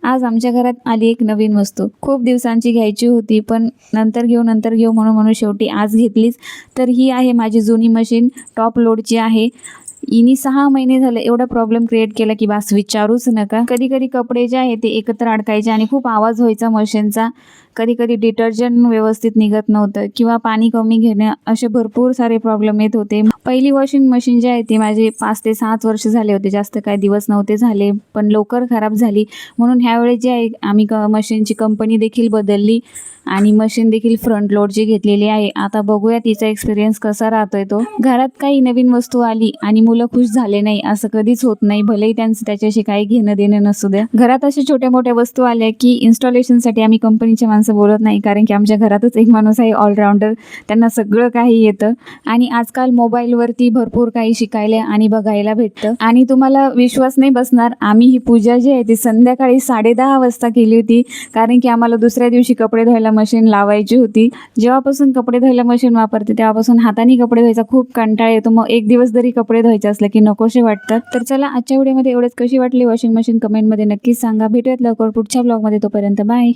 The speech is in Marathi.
आज आमच्या घरात आली एक नवीन वस्तू. खूप दिवसांची घ्यायची होती, पण नंतर घेऊ म्हणून शेवटी आज घेतलीच. तर ही आहे माझी जुनी मशीन, टॉप लोडची आहे. हिने 6 महिने झाले एवढा प्रॉब्लेम क्रिएट केला की बस विचारूच नका. कधी कपडे जे आहे ते एकत्र अडकायचे आणि खूप आवाज व्हायचा मशीनचा. कधी डिटर्जंट व्यवस्थित निघत नव्हतं किंवा पाणी कमी घेणं, असे भरपूर सारे प्रॉब्लेम येत होते. पहिली वॉशिंग मशीन जी आहे ती माझे 5 ते 7 वर्ष झाले होते, जास्त काही दिवस नव्हते झाले, पण लवकर खराब झाली. म्हणून ह्यावेळी जे आहे आम्ही मशीनची कंपनी देखील बदलली आणि मशीन देखील फ्रंट लोडची घेतलेली आहे. आता बघूया तिचा एक्सपिरियन्स कसा राहतोय तो. घरात काही नवीन वस्तू आली आणि मुलं खुश झाले नाही असं कधीच होत नाही, भलेही त्यांचं त्याच्याशी काही घेणं देणं नसू द्या. घरात अशा छोट्या मोठ्या वस्तू आल्या की इन्स्टॉलेशनसाठी आम्ही कंपनीचे माणसं बोलत नाही, कारण की आमच्या घरातच एक माणूस आहे ऑलराऊंडर, त्यांना सगळं काही येतं. आणि आजकाल मोबाईलवरती भरपूर काही शिकायला आणि बघायला भेटतं. आणि तुम्हाला विश्वास नाही बसणार, आम्ही ही पूजा जी आहे ती संध्याकाळी 10:30 वाजता केली होती, कारण की आम्हाला दुसऱ्या दिवशी कपडे धुवायला मशीन लावायची होती. जेव्हापासून कपडे धुवायला मशीन वापरते तेव्हापासून हाताने कपडे धुवायचा खूप कंटाळा येतो. मग एक दिवस जरी कपडे धुवायचे असले की नकोसे वाटतात. तर चला, आजच्या व्हिडिओमध्ये एवढंच. कशी वाटली वॉशिंग मशीन कमेंटमध्ये नक्कीच सांगा. भेटूयात लवकर पुढच्या ब्लॉगमध्ये. तोपर्यंत बाय.